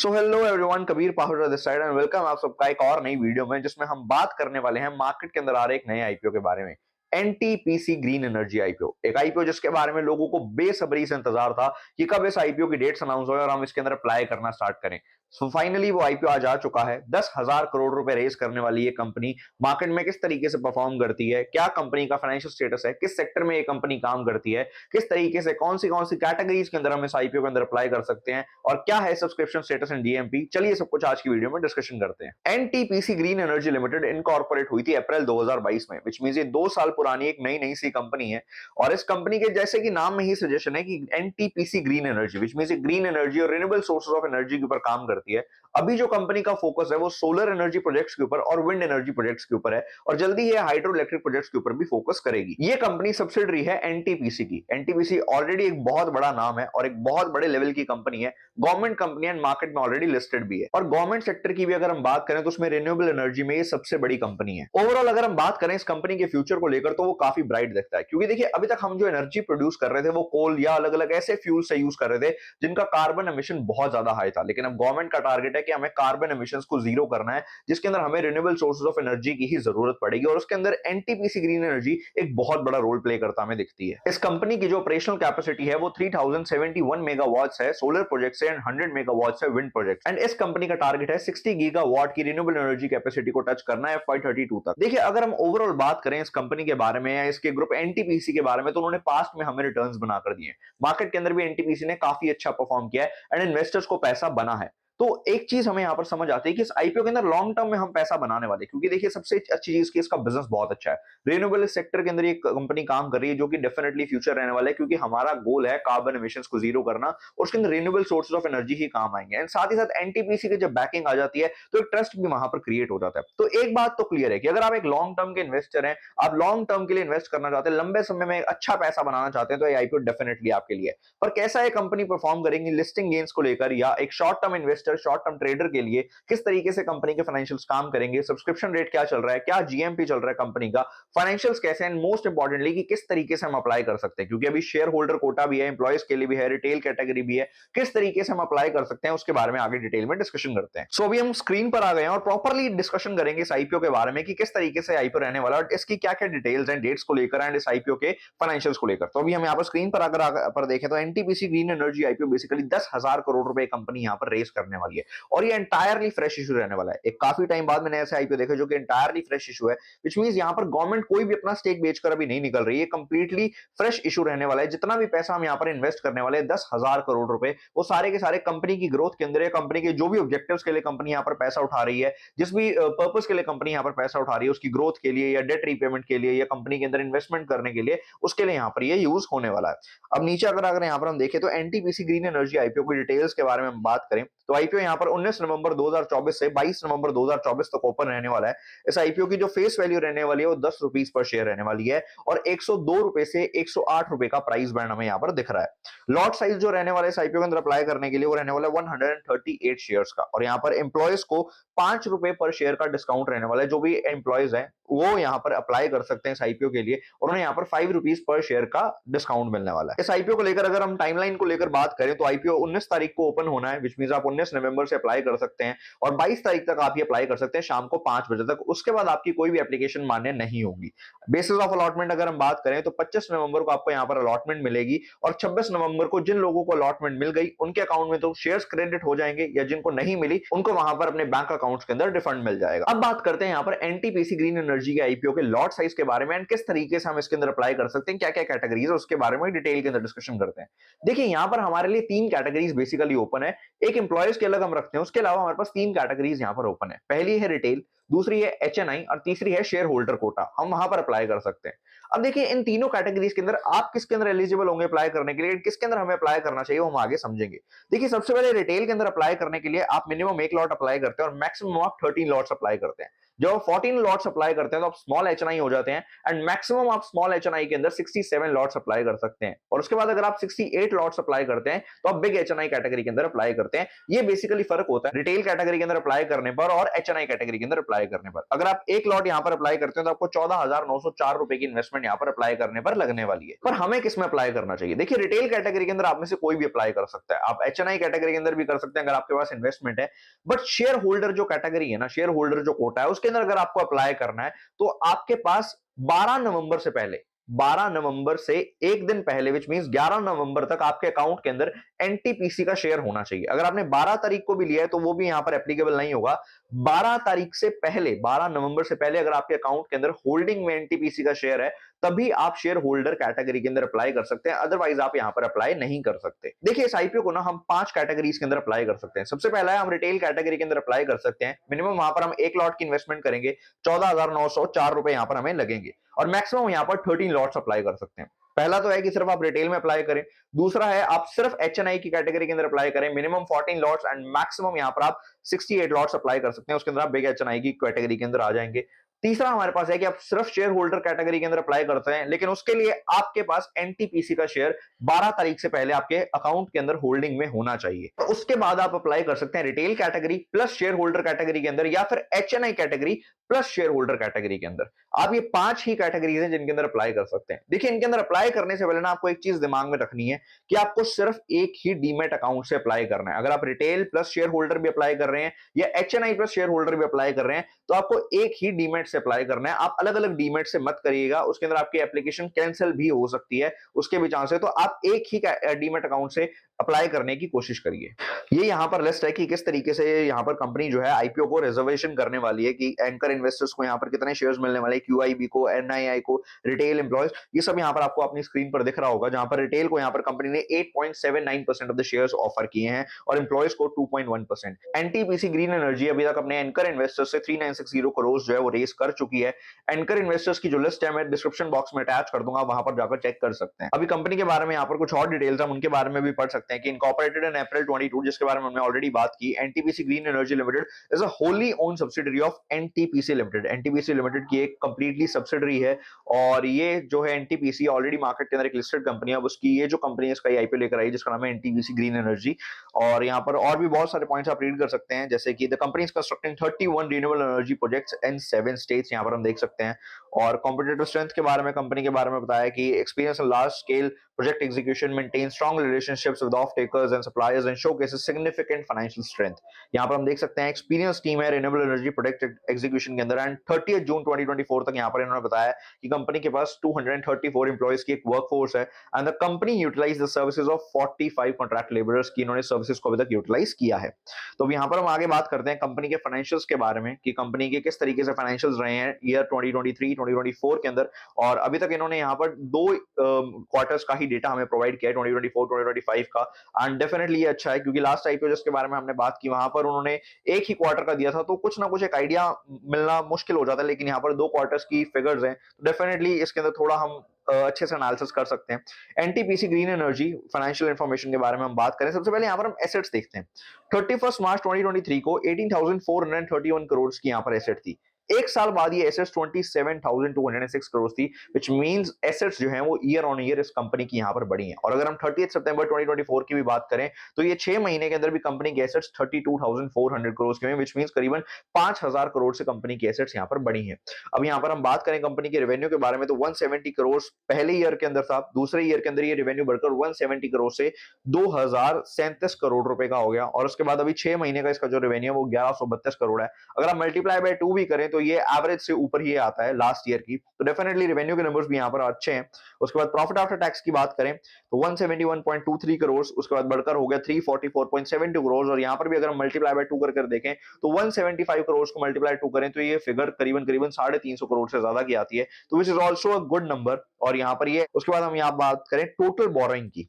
So hello everyone, Kabir Pahuja this side and welcome आप सबका एक और नई वीडियो में, जिसमें हम बात करने वाले हैं मार्केट के अंदर आ रहे एक नए आईपीओ के बारे में। एनटीपीसी ग्रीन एनर्जी आईपीओ, एक आईपीओ जिसके बारे में लोगों को बेसब्री से इंतजार था कि कब इस आईपीओ की डेट्स अनाउंस हो और हम इसके अंदर अप्लाई करना स्टार्ट करें। सो फाइनली वो आईपीओ आज आ चुका है। 10,000 करोड़ रुपए रेस करने वाली ये कंपनी मार्केट में किस तरीके से परफॉर्म करती है, क्या कंपनी का फाइनेंशियल स्टेटस है, किस सेक्टर में ये कंपनी काम करती है, किस तरीके से कौन सी कैटेगरीज के अंदर हम इस आईपीओ के अंदर अप्लाई कर सकते हैं और क्या है सब्सक्रिप्शन स्टेटस एंड डीएमपी। चलिए सब कुछ आज की वीडियो में डिस्कशन करते हैं। NTPC green energy limited incorporate हुई थी अप्रैल 2022 में, विच मींस ये 2 साल पुरानी एक नई सी कंपनी है। और इस कंपनी के जैसे कि नाम में ही सजेशन है कि NTPC green energy, which means green energy और रिन्यूएबल सोर्सेज ऑफ एनर्जी के ऊपर काम करती है। अभी जो कंपनी का फोकस है वो सोलर एनर्जी प्रोजेक्ट्स के ऊपर और विंड एनर्जी प्रोजेक्ट्स के ऊपर है, और जल्दी ये हाइड्रो इलेक्ट्रिक प्रोजेक्ट्स के ऊपर भी फोकस करेगी। ये कंपनी सब्सिडरी है एनटीपीसी की। एनटीपीसी ऑलरेडी एक बहुत बड़ा नाम है और एक बहुत बड़े लेवल की कंपनी है। गवर्नमेंट कंपनी एंड मार्केट में ऑलरेडी लिस्टेड भी है, और गवर्नमेंट सेक्टर की भी अगर हम बात करें तो उसमें रिन्यूएबल एनर्जी में ये सबसे बड़ी कंपनी है। ओवरऑल अगर हम बात करें इस कंपनी के फ्यूचर को लेकर तो वो काफी ब्राइट दिखता है, क्योंकि देखिए अभी तक हम जो एनर्जी प्रोड्यूस कर रहे थे वो कोल या अलग अलग ऐसे फ्यूल से यूज कर रहे थे जिनका कार्बन एमिशन बहुत ज्यादा हाई था। लेकिन अब गवर्नमेंट का टारगेट है कि हमें कार्बन एमिशंस को जीरो करना है, जिसके अंदर हमें रिन्यूएबल सोर्सेज ऑफ एनर्जी की ही जरूरत पड़ेगी, और उसके अंदर एनटीपीसी ग्रीन एनर्जी एक बहुत बड़ा रोल प्ले करता हमें दिखती है। इस कंपनी की जो ऑपरेशनल कैपेसिटी है वो 3071 मेगावाट्स है सोलर प्रोजेक्ट से एंड 100 मेगावाट्स है विंड प्रोजेक्ट। एंड इस कंपनी का टारगेट है 60 गीगावाट की रिन्यूएबल एनर्जी कैपेसिटी को टच करना है FY32 तक। देखिए अगर हम ओवरऑल बात करें इस कंपनी के बारे में या इसके ग्रुप एनटीपीसी के बारे में, तो उन्होंने पास्ट में हमें रिटर्न्स बनाकर दिए। मार्केट के अंदर भी एनटीपीसी ने काफी अच्छा परफॉर्म किया है एंड इन्वेस्टर्स को पैसा बना है। तो एक चीज हमें यहां पर समझ आती है कि इस आईपीओ के अंदर लॉन्ग टर्म में हम पैसा बनाने वाले, क्योंकि देखिए सबसे अच्छी चीज की इसका बिजनेस बहुत अच्छा है। रिन्यूएबल सेक्टर के अंदर ये कंपनी काम कर रही है, जो कि डेफिनेटली फ्यूचर रहने वाला है, क्योंकि हमारा गोल है कार्बन एमिशंस को जीरो करना, और उसके अंदर रिन्यूएबल सोर्सेज ऑफ एनर्जी ही काम आएंगे। एंड साथ ही साथ एनटीपीसी की जब बैकिंग आ जाती है तो एक ट्रस्ट भी वहां पर क्रिएट हो जाता है। तो एक बात तो क्लियर है कि अगर आप एक लॉन्ग टर्म के इन्वेस्टर हैं, आप लॉन्ग टर्म के लिए इन्वेस्ट करना चाहते हैं, लंबे समय में अच्छा पैसा बनाना चाहते हैं, तो ये आईपीओ डेफिनेटली आपके लिए है। पर कैसा ये कंपनी परफॉर्म करेंगी लिस्टिंग गेन्स को लेकर, या एक short term investor short term trader के लिए किस तरीके से कंपनी के फाइनेंशियल्स काम करेंगे, सब्सक्रिप्शन रेट क्या चल रहा है, क्या जीएमपी चल रहा है कंपनी का, फाइनेंशियल्स कैसे हैं, मोस्ट इंपॉर्टेंटली कि किस तरीके से हम अप्लाई कर सकते हैं, क्योंकि अभी शेयर होल्डर कोटा भी है, एम्प्लॉयज के लिए भी है, रिटेल कैटेगरी भी है, किस तरीके से हम अप्लाई कर सकते हैं उसके बारे में आगे डिटेल में डिस्कशन करते हैं। सो अभी हम स्क्रीन पर आ गए हैं और प्रॉपर्ली डिस्कशन करेंगे इस आईपीओ के बारे में कि किस तरीके से आईपीओ रहने वाला है और इसकी क्या क्या डिटेल्स एंड डेट्स को लेकर एंड इस आईपीओ के फाइनेंशियल्स को लेकर। तो अभी हम यहाँ पर स्क्रीन पर अगर पर देखें तो NTPC green energy IPO basically 10,000 crore रुपए कंपनी यहाँ पर रेस करने वाली है, और ये एंटायरली फ्रेश इशू रहने वाला है। एक काफी टाइम बाद मैंने ऐसे आईपीओ देखे जो कि एंटायरली फ्रेश इशू है, विच मींस यहाँ पर गवर्नमेंट कोई भी अपना स्टेक बेचकर अभी नहीं निकल रही है। कंप्लीटली फ्रेश इशू रहने वाला है। जितना भी पैसा हम यहाँ पर इन्वेस्ट करने वाले हैं 10,000 करोड़ रुपए, वो सारे के सारे कंपनी की ग्रोथ के अंदर है। कंपनी के जो भी ऑब्जेक्टिव्स के लिए कंपनी यहाँ पर पैसा उठा रही है, जिस भी पर्पस के लिए कंपनी यहाँ पर पैसा उठा रही है, उसकी ग्रोथ के लिए या डेट रीपेमेंट के लिए या कंपनी के अंदर इन्वेस्टमेंट करने के लिए, उसके लिए यहाँ पर ये यूज होने वाला है। अब नीचे अगर अगर यहाँ पर हम देखें तो एनटीपीसी ग्रीन एनर्जी आईपीओ की डिटेल्स के बारे में हम बात करें तो आईपीओ यहाँ पर 19 नवंबर 2024 से 22 नवंबर 2024 तक ओपन रहने वाला है। इस आईपीओ की जो फेस वैल्यू रहने वाली है वो 10 रुपीस पर शेयर रहने वाली है, और 102 रुपए से 108 रुपए का प्राइस बैंड हमें यहाँ पर दिख रहा है। लॉट साइज जो रहने वाले इस आईपीओ के अंदर अप्लाई करने के लिए वो रहने वाला है 138 शेयर्स का, और यहाँ पर एम्प्लॉयज को 5 रुपए पर शेयर का डिस्काउंट रहने वाला है। जो भी एम्प्लॉयज हैं वो यहाँ पर अप्लाई कर सकते हैं इस आईपीओ के लिए, और उन्हें यहाँ पर 5 रुपीस पर शेयर का डिस्काउंट मिलने वाला है। इस आईपीओ को लेकर अगर हम टाइमलाइन को लेकर बात करें तो आईपीओ 19 तारीख को ओपन होना है, विच मींस आप 19 नवंबर से अप्लाई कर सकते हैं, और 22 तारीख तक आप ये अप्लाई कर सकते हैं शाम को 5 बजे तक। उसके बाद आपकी कोई भी एप्लीकेशन मान्य नहीं होगी। बेसिस ऑफ अलॉटमेंट अगर हम बात करें तो 25 नवंबर को आपको यहाँ पर अलॉटमेंट मिलेगी, और 26 नवंबर को जिन लोगों को अलॉटमेंट मिल गई उनके अकाउंट में तो शेयर्स क्रेडिट हो जाएंगे, या जिनको नहीं मिली उनको वहां पर अपने बैंक अकाउंट्स के अंदर रिफंड मिल जाएगा। अब बात करते हैं यहाँ पर एनटीपीसी ग्रीन एनर्जी के आईपीओ के लॉट साइज के बारे में एंड किस तरीके से हम इसके अंदर अप्लाई कर सकते हैं, क्या क्या कैटेगरीज है उसके बारे में डिटेल के अंदर डिस्कशन करते हैं। देखिए यहाँ पर हमारे लिए 3 कैटेगरीज बेसिकली ओपन है। एक एम्प्लॉयज के अलग हम रखते हैं, उसके अलावा हमारे पास 3 कैटेगरीज यहाँ पर ओपन है। पहली है रिटेल, दूसरी है एचएनआई, और तीसरी है शेयर होल्डर कोटा। हम वहां पर अप्लाई कर सकते हैं। अब देखिए इन तीनों कैटेगरीज के अंदर आप किसके अंदर एलिजिबल होंगे अप्लाई करने के लिए, किसके अंदर हमें अप्लाई करना चाहिए वो हम आगे समझेंगे। देखिए सबसे पहले रिटेल के अंदर अप्लाई करने के लिए आप मिनिमम 1 लॉट अप्लाई करते हैं और मैक्सिमम आप 13 लॉट्स अप्लाई करते हैं। जब आप 14 लॉट्स अप्लाई करते हैं तो आप स्मॉल एचएनआई हो जाते हैं, एंड मैक्सिमम आप स्मॉल एचएनआई के अंदर 67 लॉट्स अप्लाई कर सकते हैं। और उसके बाद अगर आप 68 लॉट्स अप्लाई करते हैं तो आप बिग एचएनआई कैटेगरी के अंदर अप्लाई करते हैं। ये बेसिकली फर्क होता है रिटेल कैटेगरी के अंदर अप्लाई करने पर और एचएनआई कैटेगरी के अंदर अप्लाई अप्लाई करने पर। अगर आप एक लॉट यहाँ पर अप्लाई करते हैं तो आपको 14,904 रुपए की इन्वेस्टमेंट यहाँ पर अप्लाई करने पर लगने वाली है। पर हमें किसमें अप्लाई करना चाहिए? देखिए, रिटेल कैटेगरी के अंदर आप में से कोई भी अप्लाई कर सकता है। आप एचएनआई कैटेगरी के अंदर भी कर सकते हैं अगर आपके पास इन्वेस्टमेंट है। बट शेयर होल्डर जो कैटेगरी है ना, शेयर होल्डर जो कोटा है, उसके अंदर अगर आपको अप्लाई करना है तो आपके पास 12 नवंबर से पहले, 12 नवंबर से एक दिन पहले, विच मींस 11 नवंबर तक आपके अकाउंट के अंदर एनटीपीसी का शेयर होना चाहिए। अगर आपने 12 तारीख को भी लिया है तो वो भी यहां पर एप्लीकेबल नहीं होगा। 12 तारीख से पहले, 12 नवंबर से पहले अगर आपके अकाउंट के अंदर होल्डिंग में एनटीपीसी का शेयर है, तभी आप शेयर होल्डर कैटेगरी के अंदर अप्लाई कर सकते हैं। अदरवाइज आप यहां पर अप्लाई नहीं कर सकते। देखिए, इस आईपीओ को ना हम 5 कैटेगरीज के अंदर अप्लाई कर सकते हैं। सबसे पहला है, हम रिटेल कैटेगरी के अंदर अप्लाई कर सकते हैं। मिनिमम वहां पर हम एक लॉट की इन्वेस्टमेंट करेंगे, 14,904 रुपए यहां पर हमें लगेंगे और मैक्सिमम यहां पर 13 लॉट्स अप्लाई कर सकते हैं। पहला तो है कि सिर्फ आप रिटेल में अप्लाई करें। दूसरा है आप सिर्फ एचएनआई की कैटेगरी के अंदर अप्लाई करें, मिनिमम 14 लॉट्स एंड मैक्सिमम यहां पर आप 68 लॉट्स अप्लाई कर सकते हैं। उसके अंदर आप बिग एचएनआई की कैटेगरी के अंदर आ जाएंगे। तीसरा हमारे पास है कि आप सिर्फ शेयर होल्डर कैटेगरी के अंदर अप्लाई करते हैं, लेकिन उसके लिए आपके पास एनटीपीसी का शेयर 12 तारीख से पहले आपके अकाउंट के अंदर होल्डिंग में होना चाहिए। तो उसके बाद आप अप्लाई कर सकते हैं retail category plus share holder category के अंदर, या फिर HNI category plus share holder category के अंदर। आप ये 5 ही कैटेगरीज हैं जिनके अंदर अप्लाई कर सकते हैं। देखिए, इनके अंदर अप्लाई करने से पहले ना आपको एक चीज दिमाग में रखनी है कि आपको सिर्फ एक ही डीमेट अकाउंट से अप्लाई करना है। अगर आप रिटेल प्लस शेयर होल्डर भी अप्लाई कर रहे हैं या एचएनआई प्लस शेयर होल्डर भी अप्लाई कर रहे हैं, तो आपको एक ही डीमेट से अप्लाई करना है। आप अलग अलग डीमेट से मत करिएगा, उसके अंदर आपकी एप्लीकेशन कैंसिल भी हो सकती है, उसके भी चांस है। तो आप एक ही डीमेट अकाउंट से अप्लाई करने की कोशिश करिए। ये यहां पर लिस्ट है कि किस तरीके से यहां पर कंपनी जो है आईपीओ को रिजर्वेशन करने वाली है, कि एंकर इन्वेस्टर्स को यहां पर कितने शेयर्स मिलने वाले हैं, क्यूआईबी को, एनआईआई को, रिटेल एम्प्लॉयज, ये सब यहां पर आपको अपनी स्क्रीन पर दिख रहा होगा। जहां पर रिटेल को यहां पर कंपनी ने 8.79% ऑफ द शेयर्स ऑफर किए हैं और एम्प्लॉयज को 2.1%। एनटीपीसी ग्रीन एनर्जी अभी तक अपने एंकर इन्वेस्टर्स से 3960 करोड़ जो है वो रेस कर चुकी है। एंकर इन्वेस्टर्स की जो लिस्ट है मैं डिस्क्रिप्शन बॉक्स में अटैच कर दूंगा, वहां पर जाकर चेक कर सकते हैं। अभी कंपनी के बारे में यहाँ पर कुछ और डिटेल्स हम उनके बारे में भी पढ़ सकते हैं कि इनकॉर्पोरेटेड इन अप्रैल 22, जिसके बारे में हमने ऑलरेडी बात की। NTPC green energy limited is a Holi own subsidiary of NTPC limited. NTPC limited की एक कंप्लीटली सब्सिडरी है और ये जो है एनटीपीसी ऑलरेडी मार्केट के अंदर एक लिस्टेड कंपनी है। अब उसकी ये जो कंपनी है इसका आईपीओ लेकर आई जिसका नाम है एनटीपीसी ग्रीन एनर्जी। और यहाँ पर और भी बहुत सारे पॉइंट्स आप रीड कर सकते हैं, जैसे कि the company is constructing 31 renewable energy projects in 7 states, यहाँ पर हम देख सकते हैं। और कॉम्पिटिटिव स्ट्रेंथ के बारे में, कंपनी के बारे में बताया कि experience in large scale project execution, maintain strong relationships with of takers and suppliers and showcases significant financial strength. यहाँ पर हम देख सकते हैं एक्सपीरियंस टीम है रिन्यूएबल एनर्जी प्रोजेक्ट एग्जीक्यूशन के अंदर। एंड 30 जून 2024 तक यहाँ पर इन्होंने बताया कि कंपनी के पास 234 एम्प्लॉयज की एक वर्कफोर्स है and the company utilise the services of 45 contract labourers की इन्होंने सर्विसेज को अभी तक यूटिलाइज किया है। तो अब यहाँ पर हम आगे बात करते हैं कंपनी के फाइनेंशियल्स के बारे में कि कंपनी के किस तरीके से फाइनेंशियल्स रहे हैं ईयर 2023 2024 के अंदर। और अभी तक इन्होंने यहाँ पर 2 क्वार्टर्स का ही डेटा हमें प्रोवाइड किया है, 2024 2025 का। एंड डेफिनेटली ये अच्छा है क्योंकि लास्ट आईपीओ जिसके बारे में हमने बात की वहां पर उन्होंने एक ही क्वार्टर का दिया था, तो कुछ ना कुछ एक आइडिया मिलना मुश्किल हो जाता है। लेकिन यहाँ पर 2 क्वार्टर्स की फिगर्स हैं, तो डेफिनेटली इसके अंदर थोड़ा हम अच्छे से एनालिसिस कर सकते हैं। NTPC green energy financial information के बारे में हम बात करें, सबसे पहले यहाँ पर हम एसेट्स देखते हैं। 31 मार्च 2023 को 18,431 करोड़ की यहाँ पर एसेट थी। एक साल बाद ये एसेट्स 27,206 करोड़ थी, विच मींस एसेट्स जो हैं वो ईयर ऑन ईयर इस कंपनी की यहाँ पर बढ़ी हैं। और अगर हम 30 सितंबर 2024 की भी बात करें तो ये 6 महीने के अंदर भी कंपनी की एसेट्स 32,400 करोड़ की हुई, विच मींस करीबन 5,000 करोड़ से कंपनी की एसेट्स यहाँ पर बढ़ी हैं। अब यहाँ पर हम बात करें कंपनी के रेवेन्यू के बारे में तो 170 करोड़ पहले ईयर के अंदर था, दूसरे ईयर के अंदर ये रेवेन्यू बढ़कर 170 करोड़ से 2,037 करोड़ रुपए का हो गया। और उसके बाद अभी 6 महीने का इसका जो रेवेन्यू है वो 1132 करोड़ है। अगर आप मल्टीप्लाई बाय 2 भी करें तो ये एवरेज से ऊपर ही आता है लास्ट ईयर की, तो डेफिनेटली रेवेन्यू के नंबर्स भी यहाँ पर अच्छे हैं। उसके बाद प्रॉफिट आफ्टर टैक्स की बात करें तो 171.23 करोड़, उसके बाद बढ़कर हो गया 344.72 करोड़। और यहाँ पर भी अगर हम मल्टीप्लाई बाय 2 कर देखें तो 175 करोड़ को मल्टीप्लाई 2 करें तो ये फिगर करीबन 350 करोड़ से ज्यादा की आती है, तो which is also a good number. और यहाँ पर ये उसके बाद हम यहाँ बात करें टोटल बोरोइंग की,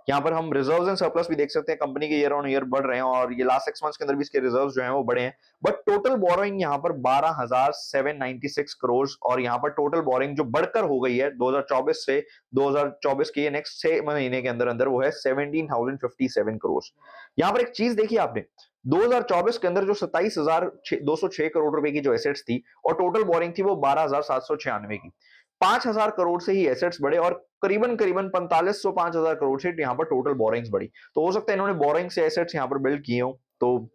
यहाँ पर हम रिजर्व्स एंड सरप्लस भी देख सकते हैं कंपनी के ईयर ऑन ईयर बढ़ रहे हैं और ये लास्ट 6 मंथ्स के अंदर भी इसके रिजर्व्स जो हैं वो बढ़े हैं। बट टोटल बोरोइंग यहाँ पर 12,796 करोड़ और यहाँ पर टोटल बोरोइंग जो बढ़कर हो गई है 2024 से 2024 के नेक्स्ट 6 महीने के अंदर अंदर वो है 17,057 करोड़। यहाँ पर एक चीज देखी आपने, 2024 के अंदर जो 27,206 करोड़ रुपए की जो एसेट्स थी और टोटल बोरिंग थी वो 12,796 की। 5,000 करोड़ से ही एसेट्स बढ़े और करीबन करीबन 4500 5,000 करोड़ से यहाँ पर टोटल बोरिंग्स बढ़ी। तो हो सकता है इन्होंने बोरिंग से एसेट्स यहाँ पर बिल्ड किए हो, तो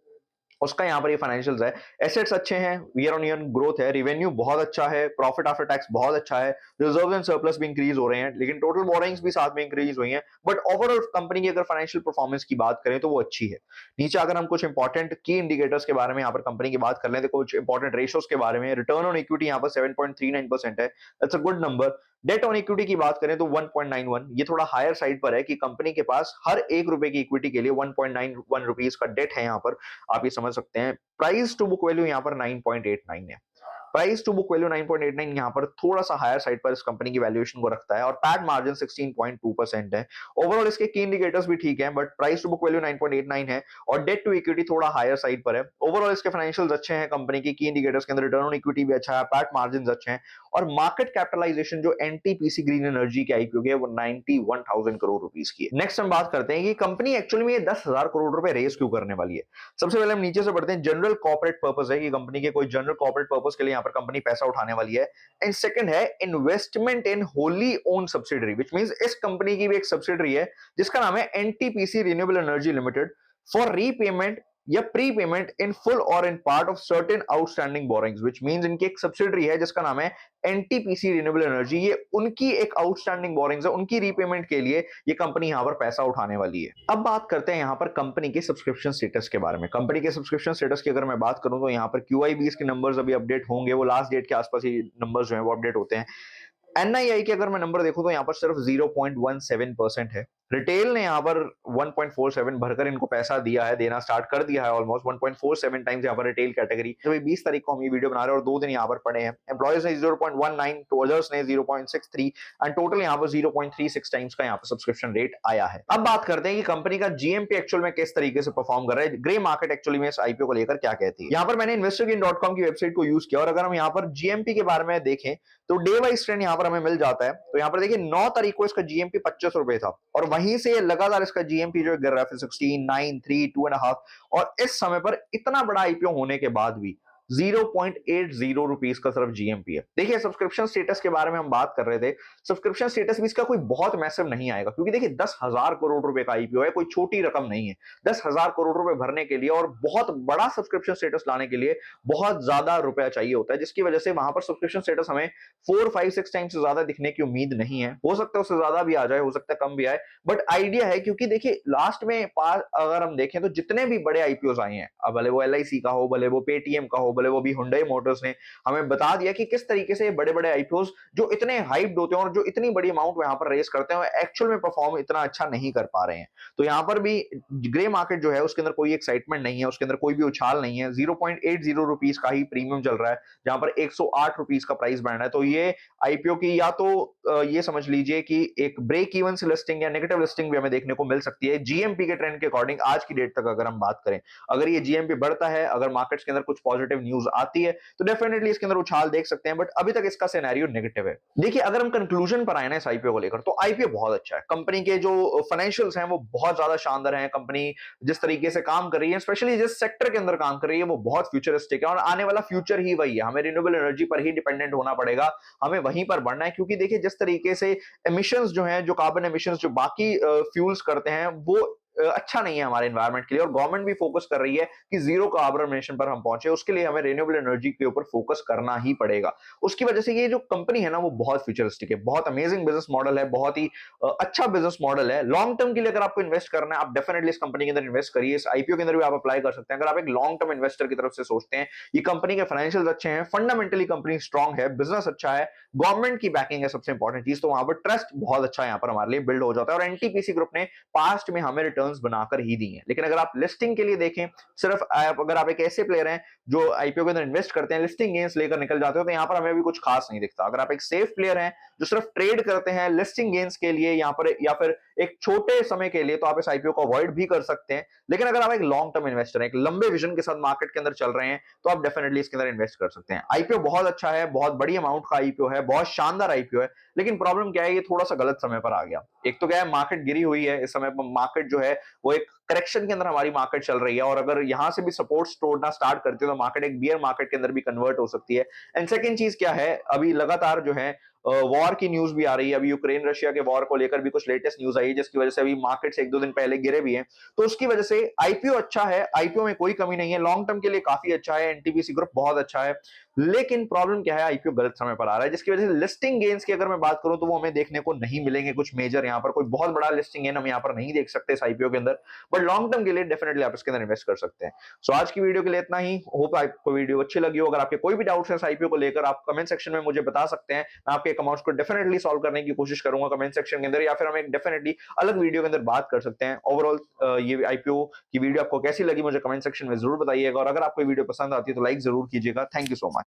उसका यहाँ पर ये फाइनेंशियल्स है। एसेट्स अच्छे हैं, ईयर ऑन ईयर ग्रोथ है, रेवेन्यू बहुत अच्छा है, प्रॉफिट आफ्टर टैक्स बहुत अच्छा है, रिजर्व एंड सरप्लस भी इंक्रीज हो रहे हैं, लेकिन टोटल बोरोइंग्स भी साथ में इंक्रीज हुई हैं। बट ओवरऑल कंपनी की अगर फाइनेंशियल परफॉर्मेंस की बात करें तो वो अच्छी है। नीचे अगर हम कुछ इंपॉर्टेंट की इंडिकेटर्स के बारे में यहाँ पर कंपनी की बात कर लें तो कुछ इंपॉर्टेंट रेशियोज के बारे में, रिटर्न ऑन इक्विटी यहाँ पर 7.39% है, that's a good number. Debt on equity की बात करें तो 1.91, ये थोड़ा हायर साइड पर है कि कंपनी के पास हर ₹1 की इक्विटी के लिए 1.91 रुपीस का डेट है यहाँ पर, आप ये समझ सकते हैं। प्राइस टू बुक वैल्यू यहाँ पर 9.89 है। प्राइस टू बुक वैल्यू 9.89 यहाँ पर थोड़ा सा हायर साइड पर इस कंपनी की वैल्यूएशन को रखता है, और पैट मार्जिन 16.2% है। ओवरऑल इसके की इंडिकेटर्स भी ठीक हैं, but price to book value 9.89 है और डेट टू इक्विटी थोड़ा हायर साइड पर है। ओवरऑल इसके फाइनेंशियल्स अच्छे हैं कंपनी की इंडिकेटर्स के अंदर, रिटर्न ऑन इक्विटी भी अच्छा है, पैट मार्जिन अच्छे हैं, और मार्केट कैपिटलाइजेशन जो एनटीपीसी ग्रीन एनर्जी की आईपीओ की है वो 91,000 करोड़ रुपीस की है। नेक्स्ट हम बात करते हैं कि कंपनी एक्चुअली में ये 10,000 करोड़ रुपए रेस क्यों करने वाली है। सबसे पहले हम नीचे से पढ़ते हैं, जनरल कॉर्पोरेट पर्पस है कि कंपनी के कोई जनरल कॉर्पोरेट पर्पस के लिए यहाँ पर कंपनी पैसा उठाने वाली है। एंड सेकंड है investment in Holi own subsidiary, which means इस कंपनी की भी एक सब्सिडरी है जिसका नाम है NTPC renewable energy limited, for repayment या प्री पेमेंट इन फुल और in part of certain outstanding borings, which means इनकी एक सब्सिडरी है जिसका नाम है एनटीपीसी रिन्यूएबल एनर्जी। ये उनकी एक आउटस्टैंडिंग बोरिंग्स है, उनकी रीपेमेंट के लिए ये कंपनी यहां पर पैसा उठाने वाली है। अब बात करते हैं यहां पर कंपनी के सब्सक्रिप्शन स्टेटस के बारे में। कंपनी के सब्सक्रिप्शन स्टेटस की अगर मैं बात करूं तो यहां पर क्यूआईबीएस के नंबर्स अभी अपडेट होंगे, वो लास्ट डेट के आसपास ही नंबर्स जो है वो अपडेट होते हैं। एनआईआई के अगर मैं नंबर देखूं तो यहाँ पर सिर्फ 0.17% है। रिटेल ने यहाँ पर 1.47 भरकर इनको पैसा दिया है, देना स्टार्ट कर दिया है ऑलमोस्ट 1.47 टाइम्स यहाँ पर रिटेल कैटेगरी। तो 20 तारीख को हम ये वीडियो बना रहे हैं और 2 दिन यहाँ पर पड़े हैं। एम्प्लॉयज ने 0.19, तो अदर्स ने 0.63 एंड टोटल यहाँ पर 0.36 टाइम्स का यहाँ पर सब्सक्रिप्शन रेट आया है। अब बात करते हैं कि कंपनी का जीएमपी एक्चुअल में किस तरीके से परफॉर्म कर रहा है, ग्रे मार्केट एक्चुअली में इस आईपीओ को लेकर क्या कहती है। यहाँ पर मैंने investorgain.com की वेबसाइट को यूज किया और अगर हम यहाँ पर जीएमपी के बारे में देखें तो डे वाइज ट्रेंड यहाँ पर हमें मिल जाता है। तो यहाँ पर देखिए 9 तारीख को इसका जीएमपी 25 रुपए था और वहीं से लगातार इसका जीएमपी जो गिर रहा है 16, 9, 3, 2.5, और इस समय पर इतना बड़ा आईपीओ होने के बाद भी 0.80 रुपीस का सिर्फ जीएमपी है। देखिए सब्सक्रिप्शन स्टेटस के बारे में हम बात कर रहे थे, सब्सक्रिप्शन स्टेटस भी इसका कोई बहुत मैसिव नहीं आएगा क्योंकि देखिए 10,000 करोड़ रुपए का आईपीओ है, कोई छोटी रकम नहीं है। 10,000 करोड़ रुपए भरने के लिए और बहुत बड़ा सब्सक्रिप्शन स्टेटस लाने के लिए बहुत ज्यादा रुपया चाहिए होता है, जिसकी वजह से वहां पर सब्सक्रिप्शन स्टेटस हमें 4, 5, 6 टाइम से ज्यादा दिखने की उम्मीद नहीं है। हो सकता है उससे ज्यादा भी आ जाए, हो सकता है कम भी आए, बट आइडिया है क्योंकि देखिए लास्ट में अगर हम देखें तो जितने भी बड़े आईपीओ आए हैं, अब भले वो एलआईसी का हो, भले वो पेटीएम का हो, भले वो भी हुंडई मोटर्स ने हमें बता दिया कि किस तरीके से बड़े बड़े आईपीओस जो इतने हाइप्ड होते हैं और जो इतनी बड़ी अमाउंट यहाँ पर रेस करते हैं एक्चुअल में परफॉर्म इतना अच्छा नहीं कर पा रहे हैं। तो यहाँ पर भी ग्रे मार्केट जो है उसके अंदर कोई एक्साइटमेंट नहीं है, उसके अंदर कोई भी उछाल नहीं है। 0.80 रुपीस का ही प्रीमियम चल रहा है जहां पर 108 रुपीस का प्राइस बैंड है। तो ये आईपीओ की या तो ये समझ लीजिए कि एक ब्रेक इवन से लिस्टिंग या नेगेटिव लिस्टिंग भी हमें देखने को मिल सकती है जीएमपी के ट्रेंड के अकॉर्डिंग। आज की डेट तक अगर हम बात करें, अगर ये जीएमपी बढ़ता है, अगर मार्केट्स के अंदर कुछ पॉजिटिव न्यूज आती है तो डेफिनेटली इसके अंदर उछाल देख सकते हैं, बट अभी तक इसका सिनेरियो नेगेटिव है। देखिए अगर हम कंक्लूजन पर आए ना इस आईपीओ को लेकर तो आईपीओ बहुत अच्छा है। कंपनी के जो फाइनेंशियल्स हैं वो बहुत ज्यादा शानदार हैं। कंपनी जिस तरीके से काम कर रही है, स्पेशली जिस सेक्टर के अंदर काम कर रही है, वो बहुत फ्यूचरिस्टिक है और आने वाला फ्यूचर ही वही है। हमें रिन्यूएबल एनर्जी पर ही डिपेंडेंट होना पड़ेगा, हमें वहीं पर बढ़ना है क्योंकि देखिए जिस तरीके से एमिशंस जो हैं, जो कार्बन एमिशंस जो बाकी फ्यूल्स करते हैं वो अच्छा नहीं है हमारे एनवायरनमेंट के लिए, और गवर्नमेंट भी फोकस कर रही है कि जीरो कार्बन एमिशन पर हम पहुंचे। उसके लिए हमें रिन्यूएबल एनर्जी के ऊपर फोकस करना ही पड़ेगा। उसकी वजह से ये जो कंपनी है ना वो बहुत फ्यूचरिस्टिक है, बहुत अमेजिंग बिजनेस मॉडल है, बहुत ही अच्छा बिजनेस मॉडल है। लॉन्ग टर्म के लिए अगर आपको इन्वेस्ट करना है, आप डेफिनेटली इस कंपनी के अंदर इन्वेस्ट करिए। इस आईपीओ के अंदर भी आप अप्लाई कर सकते हैं अगर आप एक लॉन्ग टर्म इन्वेस्टर की तरफ से सोचते हैं। ये कंपनी के फाइनेंशियल अच्छे हैं, फंडामेंटली कंपनी स्ट्रांग है, बिजनेस अच्छा है, गवर्नमेंट की बैकिंग है सबसे इंपॉर्टेंट चीज, तो वहां पर ट्रस्ट बहुत अच्छा यहाँ पर हमारे लिए बिल्ड हो जाता है। और एनटीपीसी ग्रुप ने पास्ट में हमें रिटर्न्स बनाकर ही दी हैं। लेकिन अगर आप लिस्टिंग के लिए देखें, सिर्फ अगर आप एक ऐसे प्लेयर हैं जो आईपीओ के अंदर इन्वेस्ट करते हैं, लिस्टिंग गेन्स लेकर निकल जाते हो, तो यहाँ पर हमें भी कुछ खास नहीं दिखता। अगर आप एक सेफ प्लेयर हैं जो सिर्फ ट्रेड करते हैं लिस्टिंग गेन्स के लिए यहाँ पर या फिर एक छोटे समय के लिए, तो आप इस आईपीओ को अवॉइड भी कर सकते हैं। लेकिन अगर आप एक लॉन्ग टर्म इन्वेस्टर हैं, एक लंबे विजन के साथ मार्केट के अंदर चल रहे हैं, तो आप डेफिनेटली इसके अंदर इन्वेस्ट कर सकते हैं। आईपीओ बहुत अच्छा है, बहुत बड़ी अमाउंट का आईपीओ है, बहुत शानदार आईपीओ है, लेकिन प्रॉब्लम क्या है, ये थोड़ा सा गलत समय पर आ गया। एक तो क्या है, मार्केट गिरी हुई है इस समय पर, मार्केट जो है वो एक करेक्शन के अंदर हमारी मार्केट चल रही है, और अगर यहां से भी सपोर्ट्स तोड़ना स्टार्ट करती है तो मार्केट एक बियर मार्केट के अंदर भी कन्वर्ट हो सकती है। एंड सेकंड चीज क्या है, अभी लगातार जो है वॉर की न्यूज भी आ रही है, अभी यूक्रेन रशिया के वॉर को लेकर भी कुछ लेटेस्ट न्यूज आई है, जिसकी वजह से अभी मार्केट से 1-2 दिन पहले गिरे भी हैं। तो उसकी वजह से आईपीओ अच्छा है, आईपीओ में कोई कमी नहीं है, लॉन्ग टर्म के लिए काफी अच्छा है, एनटीपीसी ग्रुप बहुत अच्छा है। लेकिन प्रॉब्लम क्या है, आईपीओ गलत समय पर आ रहा है, जिसकी वजह से लिस्टिंग गेन्स की अगर मैं बात करूं तो वो हमें देखने को नहीं मिलेंगे कुछ मेजर। यहाँ पर कोई बहुत बड़ा लिस्टिंग गेन हम यहाँ पर नहीं देख सकते इस आईपीओ के अंदर, बट लॉन्ग टर्म के लिए डेफिनेटली आप इसके अंदर इन्वेस्ट कर सकते हैं। सो आज की वीडियो के लिए इतना ही, होप आपको वीडियो अच्छी लगी हो। अगर आपके कोई भी डाउट्स है इस आईपीओ को लेकर, आप कमेंट सेक्शन में मुझे बता सकते हैं, मैं आपके अकाउंट्स को डेफिनेटली सॉल्व करने की कोशिश करूंगा कमेंट सेक्शन के अंदर, या फिर हम एक डेफिनेटली अलग वीडियो के अंदर बात कर सकते हैं। ओवरऑल ये आईपीओ की वीडियो आपको कैसी लगी मुझे कमेंट सेक्शन में जरूर बताइएगा, और अगर आपको वीडियो पसंद आती है तो लाइक जरूर कीजिएगा। Thank you so much.